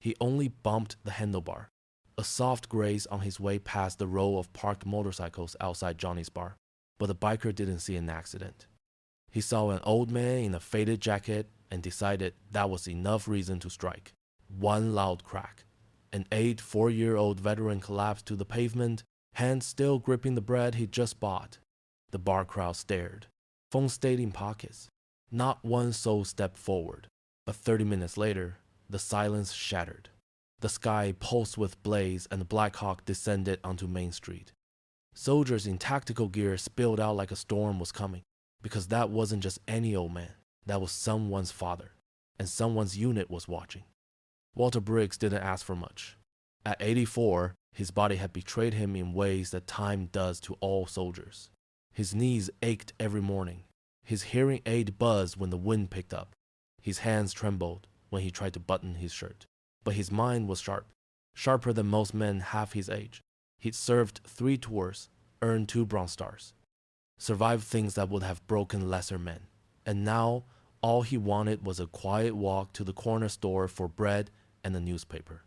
He only bumped the handlebar, a soft graze on his way past the row of parked motorcycles outside Johnny's bar. But the biker didn't see an accident. He saw an old man in a faded jacket and decided that was enough reason to strike. One loud crack. An 4-year-old veteran collapsed to the pavement, hands still gripping the bread he'd just bought. The bar crowd stared. Phones stayed in pockets. Not one soul stepped forward. But 30 minutes later, the silence shattered. The sky pulsed with blaze and the Blackhawk descended onto Main Street. Soldiers in tactical gear spilled out like a storm was coming, because that wasn't just any old man. That was someone's father, and someone's unit was watching. Walter Briggs didn't ask for much. At 84, his body had betrayed him in ways that time does to all soldiers. His knees ached every morning. His hearing aid buzzed when the wind picked up. His hands trembled when he tried to button his shirt. But his mind was sharp, sharper than most men half his age. He'd served 3 tours, earned 2 Bronze Stars, survived things that would have broken lesser men. And now, all he wanted was a quiet walk to the corner store for bread and a newspaper.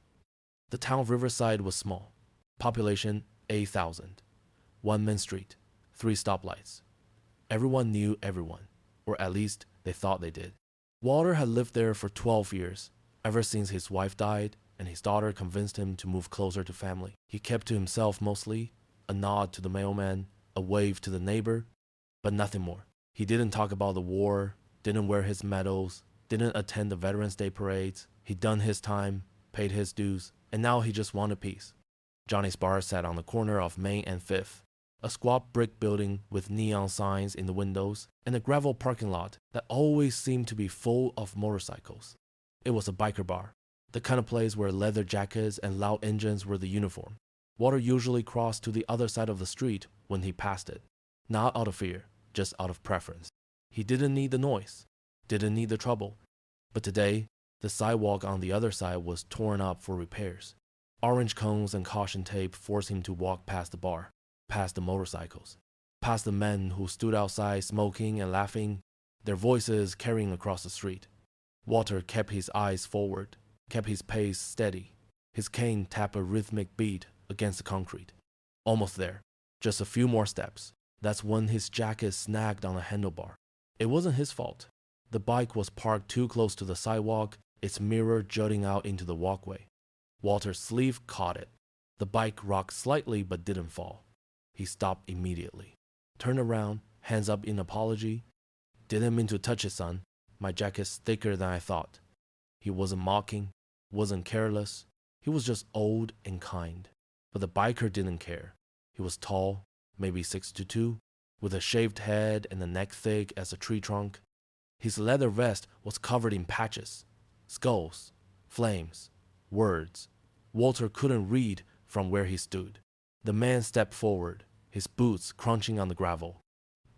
The town of Riverside was small. Population 8,000. One main street, 3 stoplights. Everyone knew everyone, or at least they thought they did. Walter had lived there for 12 years, ever since his wife died and his daughter convinced him to move closer to family. He kept to himself mostly, a nod to the mailman, a wave to the neighbor, but nothing more. He didn't talk about the war, didn't wear his medals, didn't attend the Veterans Day parades. He'd done his time, paid his dues, and now he just wanted peace. Johnny's bar sat on the corner of Main and 5th, a squat brick building with neon signs in the windows and a gravel parking lot that always seemed to be full of motorcycles. It was a biker bar, the kind of place where leather jackets and loud engines were the uniform. Walter usually crossed to the other side of the street when he passed it, not out of fear, just out of preference. He didn't need the noise, didn't need the trouble, but today, the sidewalk on the other side was torn up for repairs. Orange cones and caution tape forced him to walk past the bar, past the motorcycles, past the men who stood outside smoking and laughing, their voices carrying across the street. Walter kept his eyes forward, kept his pace steady. His cane tapped a rhythmic beat against the concrete. Almost there, just a few more steps. That's when his jacket snagged on a handlebar. It wasn't his fault. The bike was parked too close to the sidewalk, its mirror jutting out into the walkway. Walter's sleeve caught it. The bike rocked slightly but didn't fall. He stopped immediately, turned around, hands up in apology. Didn't mean to touch it, son. My jacket's thicker than I thought. He wasn't mocking, wasn't careless. He was just old and kind. But the biker didn't care. He was tall, maybe 6'2", with a shaved head and a neck thick as a tree trunk. His leather vest was covered in patches, skulls, flames, words. Walter couldn't read from where he stood. The man stepped forward, his boots crunching on the gravel.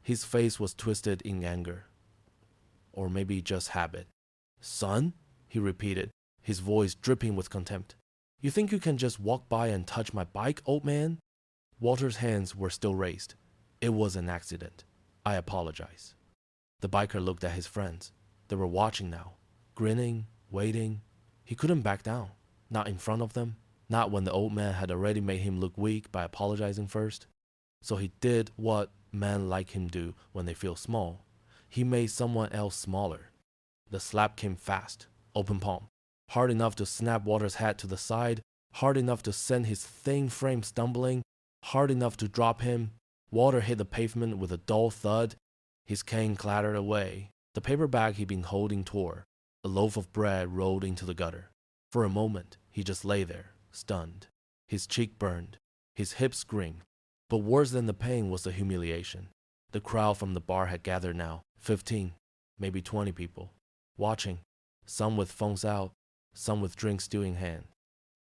His face was twisted in anger. Or maybe just habit. Son? He repeated, his voice dripping with contempt. You think you can just walk by and touch my bike, old man? Walter's hands were still raised. It was an accident. I apologize. The biker looked at his friends. They were watching now, grinning, waiting. He couldn't back down. Not in front of them. Not when the old man had already made him look weak by apologizing first. So he did what men like him do when they feel small. He made someone else smaller. The slap came fast, open palm, hard enough to snap Walter's hat to the side, hard enough to send his thin frame stumbling, hard enough to drop him. Walter hit the pavement with a dull thud. His cane clattered away. The paper bag he'd been holding tore. A loaf of bread rolled into the gutter. For a moment, he just lay there, stunned. His cheek burned. His hips screamed. But worse than the pain was the humiliation. The crowd from the bar had gathered now, 15, maybe 20 people, watching, some with phones out, some with drinks still in hand.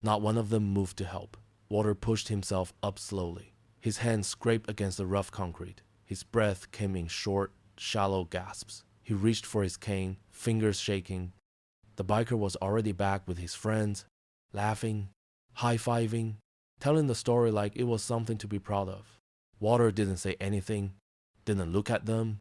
Not one of them moved to help. Walter pushed himself up slowly. His hands scraped against the rough concrete. His breath came in short, shallow gasps. He reached for his cane, fingers shaking. The biker was already back with his friends, laughing, high-fiving, telling the story like it was something to be proud of. Walter didn't say anything, didn't look at them.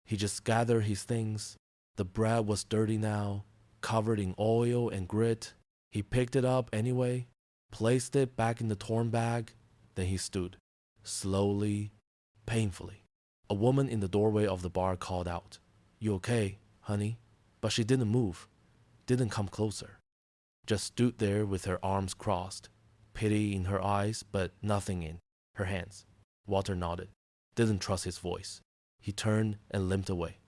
He just gathered his things. The bread was dirty now, covered in oil and grit. He picked it up anyway, placed it back in the torn bag, then he stood, slowly, painfully. A woman in the doorway of the bar called out, "You okay, honey?" But she didn't move, didn't come closer. Just stood there with her arms crossed, pity in her eyes, but nothing in her hands. Walter nodded, didn't trust his voice. He turned and limped away,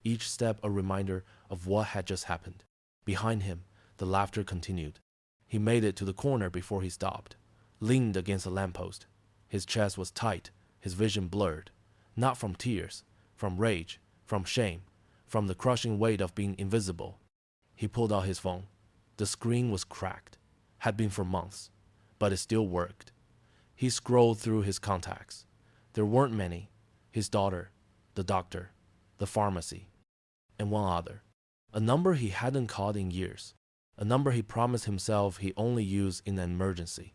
each step a reminder of what had just happened. Behind him, the laughter continued. He made it to the corner before he stopped, leaned against a lamppost. His chest was tight, his vision blurred, not from tears, from rage, from shame, from the crushing weight of being invisible. He pulled out his phone. The screen was cracked, had been for months, but it still worked. He scrolled through his contacts. There weren't many. His daughter, the doctor, the pharmacy, and one other. A number he hadn't called in years. A number he promised himself he only used in an emergency.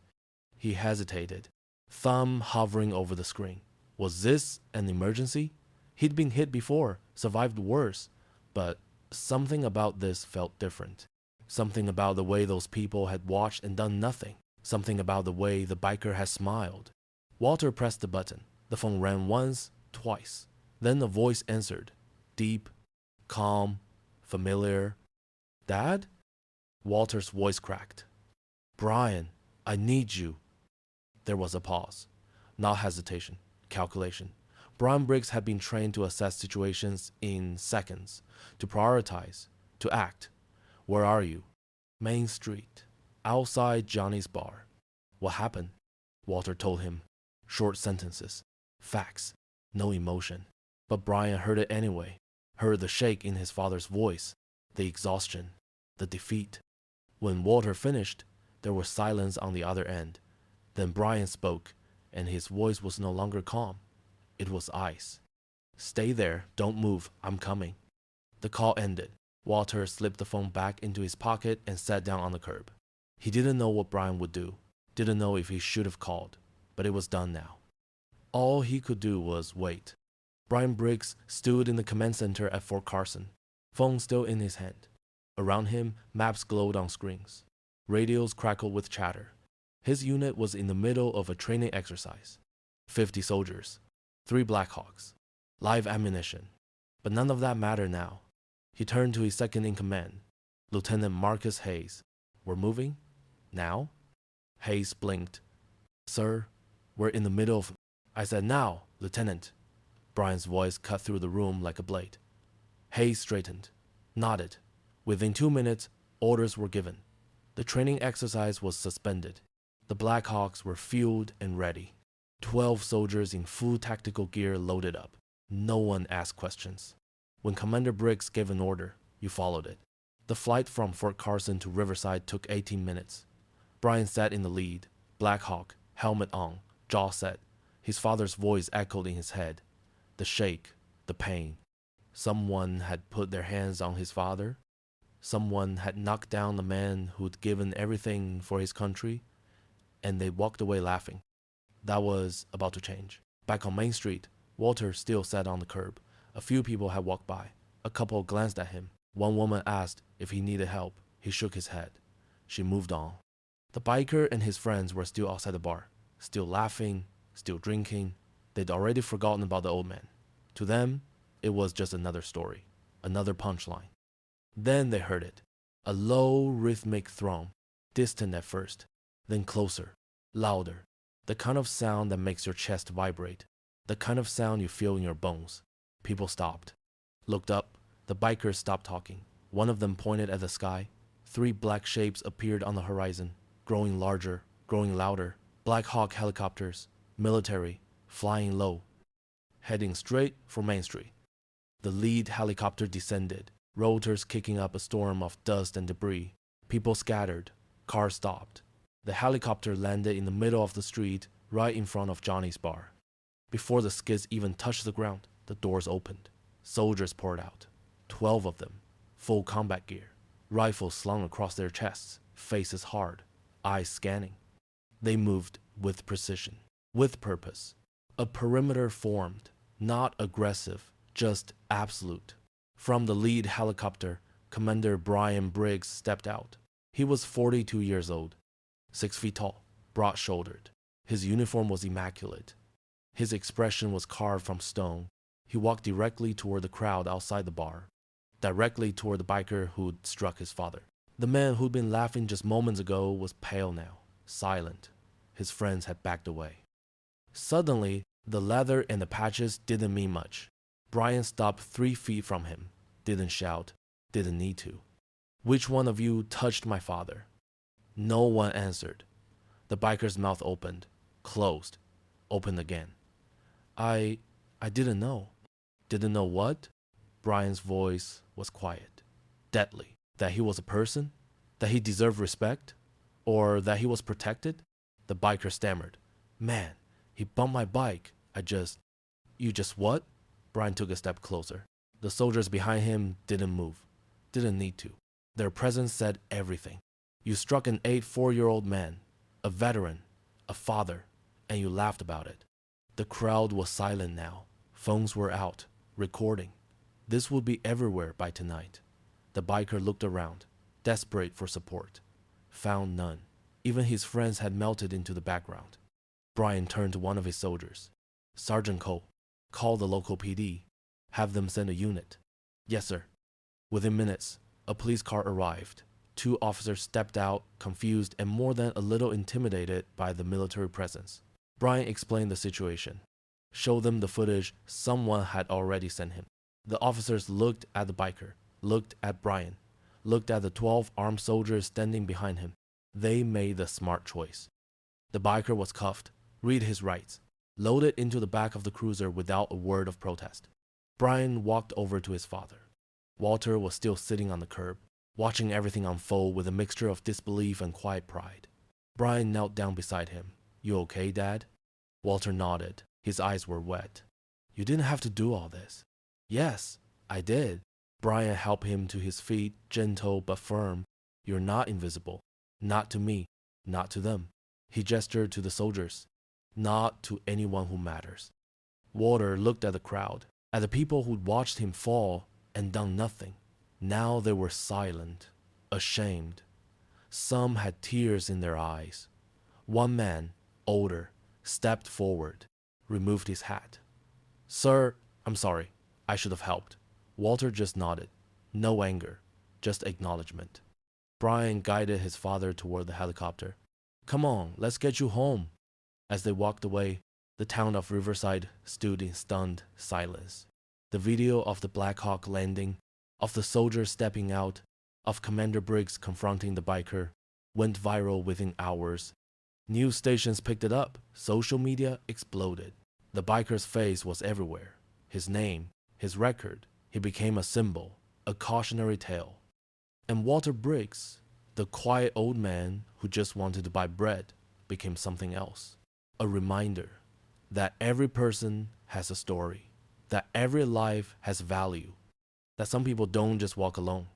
He hesitated, thumb hovering over the screen. Was this an emergency? He'd been hit before, survived worse, but something about this felt different. Something about the way those people had watched and done nothing. Something about the way the biker had smiled. Walter pressed the button. The phone rang once, twice. Then a voice answered. Deep, calm, familiar. "Dad?" Walter's voice cracked. "Brian, I need you." There was a pause. Not hesitation, calculation. Brian Briggs had been trained to assess situations in seconds, to prioritize, to act. "Where are you?" "Main Street, outside Johnny's bar." "What happened?" Walter told him. Short sentences, facts, no emotion. But Brian heard it anyway, heard the shake in his father's voice, the exhaustion, the defeat. When Walter finished, there was silence on the other end. Then Brian spoke, and his voice was no longer calm. It was ice. "Stay there, don't move, I'm coming." The call ended. Walter slipped the phone back into his pocket and sat down on the curb. He didn't know what Brian would do, didn't know if he should have called, but it was done now. All he could do was wait. Brian Briggs stood in the command center at Fort Carson, phone still in his hand. Around him, maps glowed on screens. Radios crackled with chatter. His unit was in the middle of a training exercise. 50 soldiers, 3 Blackhawks, live ammunition. But none of that mattered now. He turned to his second in command, Lieutenant Marcus Hayes. "We're moving? Now?" Hayes blinked. "Sir, we're in the middle of—" "I said now, Lieutenant." Brian's voice cut through the room like a blade. Hayes straightened, nodded. Within 2 minutes, orders were given. The training exercise was suspended. The Blackhawks were fueled and ready. 12 soldiers in full tactical gear loaded up. No one asked questions. When Commander Briggs gave an order, you followed it. The flight from Fort Carson to Riverside took 18 minutes. Brian sat in the lead, Blackhawk, helmet on, jaw set. His father's voice echoed in his head. The shake, the pain. Someone had put their hands on his father. Someone had knocked down the man who'd given everything for his country, and they walked away laughing. That was about to change. Back on Main Street, Walter still sat on the curb. A few people had walked by. A couple glanced at him. One woman asked if he needed help. He shook his head. She moved on. The biker and his friends were still outside the bar, still laughing, still drinking. They'd already forgotten about the old man. To them, it was just another story, another punchline. Then they heard it. A low, rhythmic thrum, distant at first, then closer, louder. The kind of sound that makes your chest vibrate. The kind of sound you feel in your bones. People stopped, looked up. The bikers stopped talking. One of them pointed at the sky. 3 black shapes appeared on the horizon, growing larger, growing louder. Blackhawk helicopters, military, flying low, heading straight for Main Street. The lead helicopter descended, rotors kicking up a storm of dust and debris. People scattered. Cars stopped. The helicopter landed in the middle of the street, right in front of Johnny's bar. Before the skids even touched the ground, the doors opened. Soldiers poured out. 12 of them, full combat gear, rifles slung across their chests, faces hard, eyes scanning. They moved with precision, with purpose. A perimeter formed, not aggressive, just absolute. From the lead helicopter, Commander Brian Briggs stepped out. He was 42 years old, 6 feet tall, broad-shouldered. His uniform was immaculate. His expression was carved from stone. He walked directly toward the crowd outside the bar, directly toward the biker who'd struck his father. The man who'd been laughing just moments ago was pale now, silent. His friends had backed away. Suddenly, the leather and the patches didn't mean much. Brian stopped 3 feet from him, didn't shout, didn't need to. "Which one of you touched my father?" No one answered. The biker's mouth opened, closed, opened again. I didn't know." "Didn't know what?" Brian's voice was quiet, deadly. That he was a person? That he deserved respect? Or that he was protected? The biker stammered. "Man, he bumped my bike. You just what?" Brian took a step closer. The soldiers behind him didn't move. Didn't need to. Their presence said everything. "You struck an 84-year-old man, a veteran, a father, and you laughed about it." The crowd was silent now. Phones were out, recording. This would be everywhere by tonight. The biker looked around, desperate for support. Found none. Even his friends had melted into the background. Brian turned to one of his soldiers. "Sergeant Cole, call the local PD. Have them send a unit." "Yes, sir." Within minutes, a police car arrived. 2 officers stepped out, confused and more than a little intimidated by the military presence. Brian explained the situation, showed them the footage someone had already sent him. The officers looked at the biker, looked at Brian, looked at the 12 armed soldiers standing behind him. They made the smart choice. The biker was cuffed, read his rights, loaded into the back of the cruiser without a word of protest. Brian walked over to his father. Walter was still sitting on the curb, watching everything unfold with a mixture of disbelief and quiet pride. Brian knelt down beside him. "You okay, Dad?" Walter nodded. His eyes were wet. "You didn't have to do all this." "Yes, I did." Brian helped him to his feet, gentle but firm. "You're not invisible. Not to me. Not to them." He gestured to the soldiers. "Not to anyone who matters." Walter looked at the crowd, at the people who'd watched him fall and done nothing. Now they were silent, ashamed. Some had tears in their eyes. One man, older, stepped forward, removed his hat. "Sir, I'm sorry. I should have helped." Walter just nodded. No anger, just acknowledgement. Brian guided his father toward the helicopter. "Come on, let's get you home." As they walked away, the town of Riverside stood in stunned silence. The video of the Blackhawk landing, of the soldiers stepping out, of Commander Briggs confronting the biker, went viral within hours. News stations picked it up. Social media exploded. The biker's face was everywhere. His name, his record. He became a symbol, a cautionary tale. And Walter Briggs, the quiet old man who just wanted to buy bread, became something else. A reminder that every person has a story, that every life has value, that some people don't just walk alone.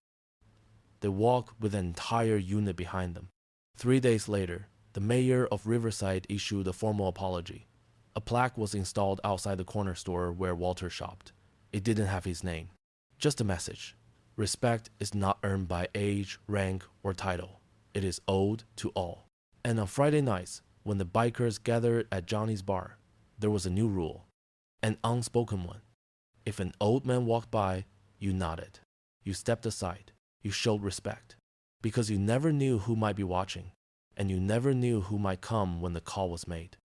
They walk with an entire unit behind them. 3 days later, the mayor of Riverside issued a formal apology. A plaque was installed outside the corner store where Walter shopped. It didn't have his name, just a message. Respect is not earned by age, rank, or title. It is owed to all. And on Friday nights, when the bikers gathered at Johnny's bar, there was a new rule, an unspoken one. If an old man walked by, you nodded. You stepped aside. You showed respect. Because you never knew who might be watching, and you never knew who might come when the call was made.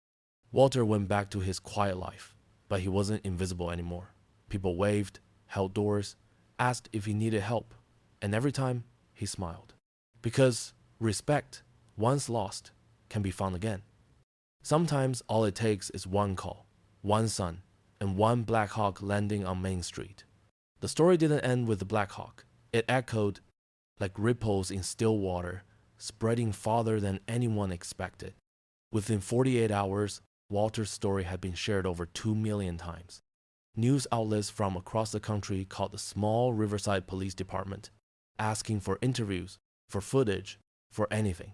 Walter went back to his quiet life, but he wasn't invisible anymore. People waved, held doors, asked if he needed help, and every time he smiled. Because respect, once lost, can be found again. Sometimes all it takes is one call, one sun, and one Blackhawk landing on Main Street. The story didn't end with the Blackhawk. It echoed like ripples in still water, spreading farther than anyone expected. Within 48 hours, Walter's story had been shared over 2 million times. News outlets from across the country called the small Riverside Police Department, asking for interviews, for footage, for anything.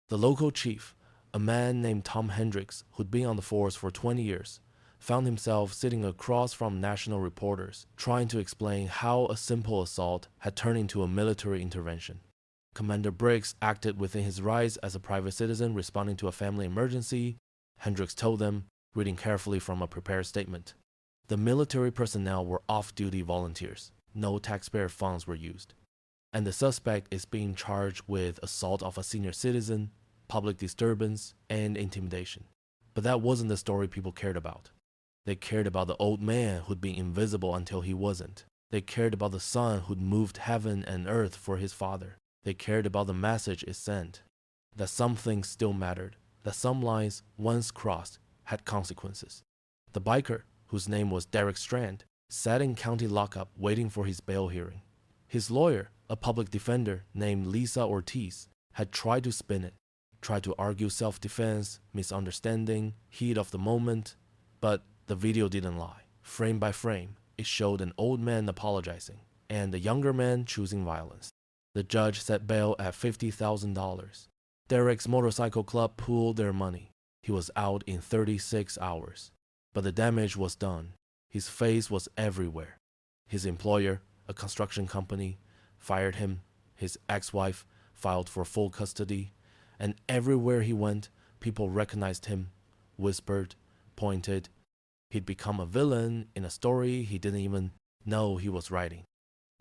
The local chief, a man named Tom Hendricks, who'd been on the force for 20 years, found himself sitting across from national reporters, trying to explain how a simple assault had turned into a military intervention. Commander Briggs acted within his rights as a private citizen responding to a family emergency, Hendricks told them, reading carefully from a prepared statement. The military personnel were off-duty volunteers. No taxpayer funds were used. And the suspect is being charged with assault of a senior citizen, public disturbance, and intimidation. But that wasn't the story people cared about. They cared about the old man who'd been invisible until he wasn't. They cared about the son who'd moved heaven and earth for his father. They cared about the message it sent, that some things still mattered, that some lines, once crossed, had consequences. The biker, whose name was Derek Strand, sat in county lockup waiting for his bail hearing. His lawyer, a public defender named Lisa Ortiz, had tried to spin it, tried to argue self-defense, misunderstanding, heat of the moment, but the video didn't lie. Frame by frame, it showed an old man apologizing and a younger man choosing violence. The judge set bail at $50,000. Derek's motorcycle club pooled their money. He was out in 36 hours. But the damage was done. His face was everywhere. His employer, a construction company, fired him. His ex-wife filed for full custody. And everywhere he went, people recognized him, whispered, pointed. He'd become a villain in a story he didn't even know he was writing.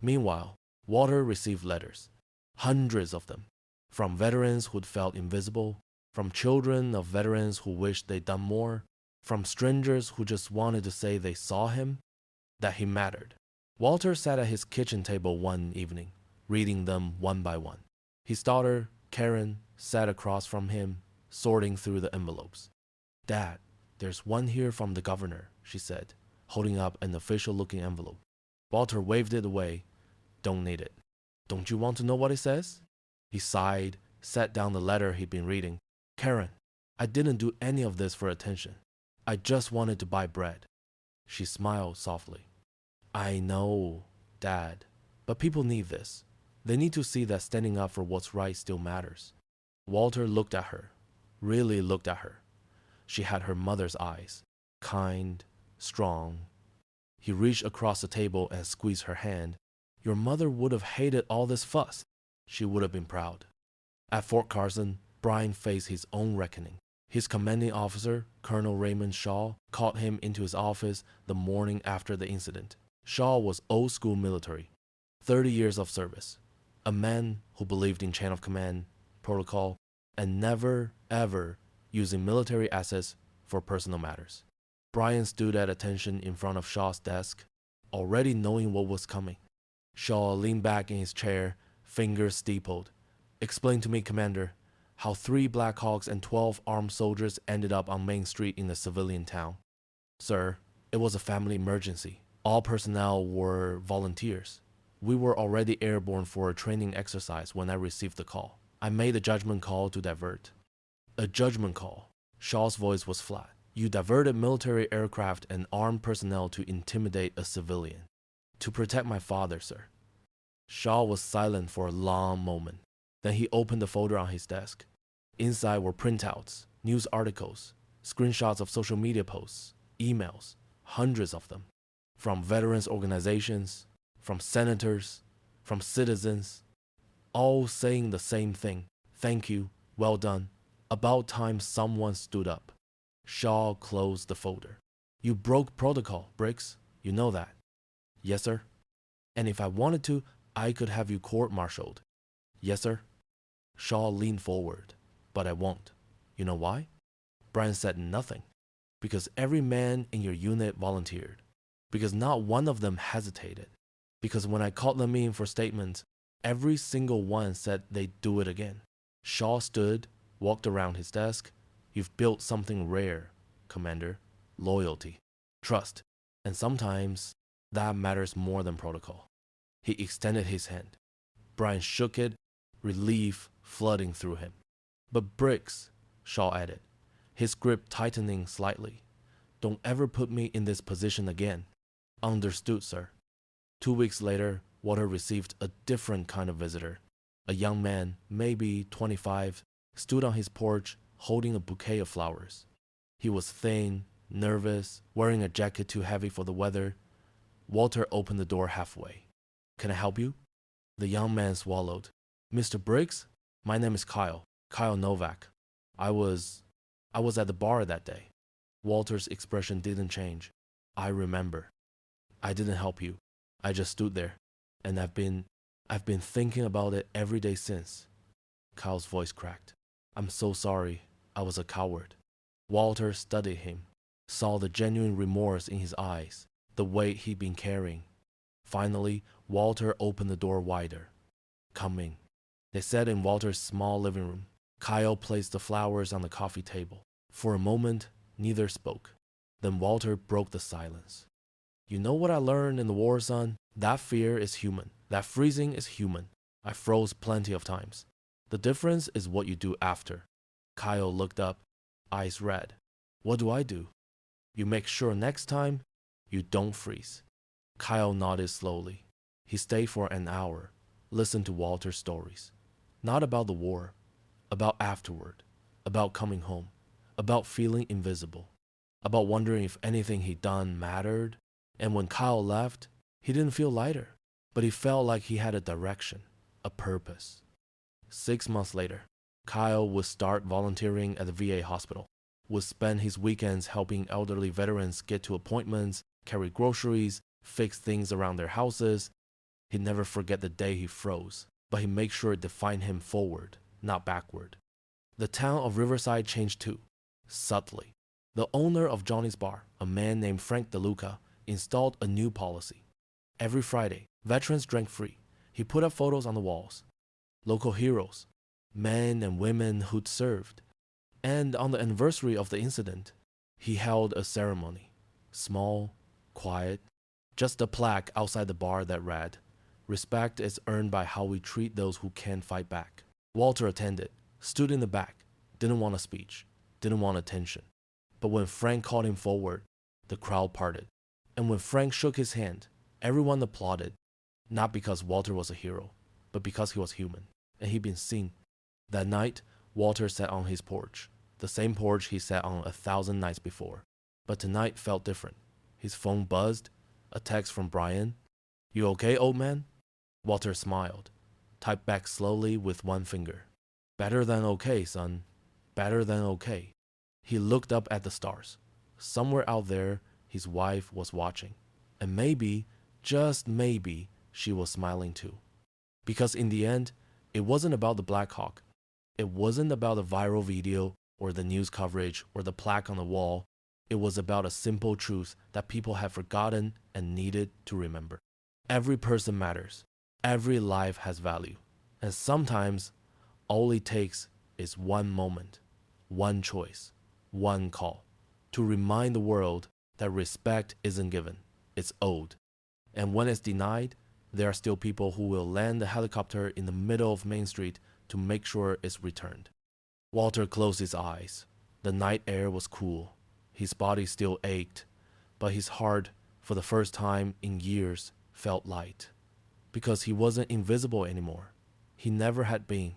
Meanwhile, Walter received letters, hundreds of them, from veterans who'd felt invisible, from children of veterans who wished they'd done more, from strangers who just wanted to say they saw him, that he mattered. Walter sat at his kitchen table one evening, reading them one by one. His daughter, Karen, sat across from him, sorting through the envelopes. "Dad, there's one here from the governor," she said, holding up an official-looking envelope. Walter waved it away. "Don't need it." "Don't you want to know what it says?" He sighed, set down the letter he'd been reading. "Karen, I didn't do any of this for attention. I just wanted to buy bread." She smiled softly. "I know, Dad, but people need this. They need to see that standing up for what's right still matters." Walter looked at her, really looked at her. She had her mother's eyes, kind, strong. He reached across the table and squeezed her hand. "Your mother would have hated all this fuss. She would have been proud." At Fort Carson, Brian faced his own reckoning. His commanding officer, Colonel Raymond Shaw, called him into his office the morning after the incident. Shaw was old-school military, 30 years of service, a man who believed in chain of command, protocol, and never, ever using military assets for personal matters. Brian stood at attention in front of Shaw's desk, already knowing what was coming. Shaw leaned back in his chair, fingers steepled. "Explain to me, Commander, how 3 Blackhawks and 12 armed soldiers ended up on Main Street in a civilian town." "Sir, it was a family emergency. All personnel were volunteers. We were already airborne for a training exercise when I received the call. I made a judgment call to divert." "A judgment call?" Shaw's voice was flat. "You diverted military aircraft and armed personnel to intimidate a civilian." "To protect my father, sir." Shaw was silent for a long moment. Then he opened the folder on his desk. Inside were printouts, news articles, screenshots of social media posts, emails, hundreds of them, from veterans organizations, from senators, from citizens, all saying the same thing. "Thank you, well done. About time someone stood up." Shaw closed the folder. "You broke protocol, Briggs. You know that." "Yes, sir." "And if I wanted to, I could have you court-martialed." "Yes, sir." Shaw leaned forward. "But I won't. You know why?" Brian said nothing. "Because every man in your unit volunteered. Because not one of them hesitated. Because when I called them in for statements, every single one said they'd do it again." Shaw stood, walked around his desk. "You've built something rare, Commander. Loyalty. Trust. And sometimes that matters more than protocol." He extended his hand. Brian shook it, relief flooding through him. "But Briggs," Shaw added, his grip tightening slightly, "don't ever put me in this position again." "Understood, sir." 2 weeks later, Walter received a different kind of visitor. A young man, maybe 25, stood on his porch holding a bouquet of flowers. He was thin, nervous, wearing a jacket too heavy for the weather. Walter opened the door halfway. "Can I help you?" The young man swallowed. Mr. Briggs? My name is Kyle. Kyle Novak. I was at the bar that day. Walter's expression didn't change. I remember. I didn't help you. I just stood there. And I've been thinking about it every day since. Kyle's voice cracked. I'm so sorry. I was a coward. Walter studied him, saw the genuine remorse in his eyes, the weight he'd been carrying. Finally, Walter opened the door wider. Come in. They sat in Walter's small living room. Kyle placed the flowers on the coffee table. For a moment, neither spoke. Then Walter broke the silence. You know what I learned in the war, son? That fear is human. That freezing is human. I froze plenty of times. The difference is what you do after. Kyle looked up, eyes red. What do I do? You make sure next time you don't freeze. Kyle nodded slowly. He stayed for an hour, listened to Walter's stories. Not about the war, about afterward, about coming home, about feeling invisible, about wondering if anything he'd done mattered. And when Kyle left, he didn't feel lighter, but he felt like he had a direction, a purpose. 6 months later, Kyle would start volunteering at the VA hospital, would spend his weekends helping elderly veterans get to appointments, carry groceries, fix things around their houses. He'd never forget the day he froze, but he made sure it defined him forward, not backward. The town of Riverside changed too, subtly. The owner of Johnny's Bar, a man named Frank DeLuca, installed a new policy. Every Friday, veterans drank free. He put up photos on the walls. Local heroes, men and women who'd served. And on the anniversary of the incident, he held a ceremony. Small, quiet, just a plaque outside the bar that read, "Respect is earned by how we treat those who can't fight back." Walter attended, stood in the back, didn't want a speech, didn't want attention. But when Frank called him forward, the crowd parted. And when Frank shook his hand, everyone applauded, not because Walter was a hero, but because he was human, and he'd been seen. That night, Walter sat on his porch, the same porch he sat on 1,000 nights before. But tonight felt different. His phone buzzed, a text from Brian. You okay, old man? Walter smiled, typed back slowly with one finger. Better than okay, son. Better than okay. He looked up at the stars. Somewhere out there, his wife was watching. And maybe, just maybe, she was smiling too. Because in the end, it wasn't about the Blackhawk. It wasn't about the viral video or the news coverage or the plaque on the wall. It was about a simple truth that people had forgotten and needed to remember. Every person matters. Every life has value. And sometimes, all it takes is one moment, one choice, one call, to remind the world that respect isn't given, it's owed. And when it's denied, there are still people who will land the helicopter in the middle of Main Street to make sure it's returned. Walter closed his eyes. The night air was cool. His body still ached, but his heart, for the first time in years, felt light. Because he wasn't invisible anymore. He never had been.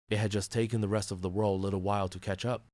It had just taken the rest of the world a little while to catch up.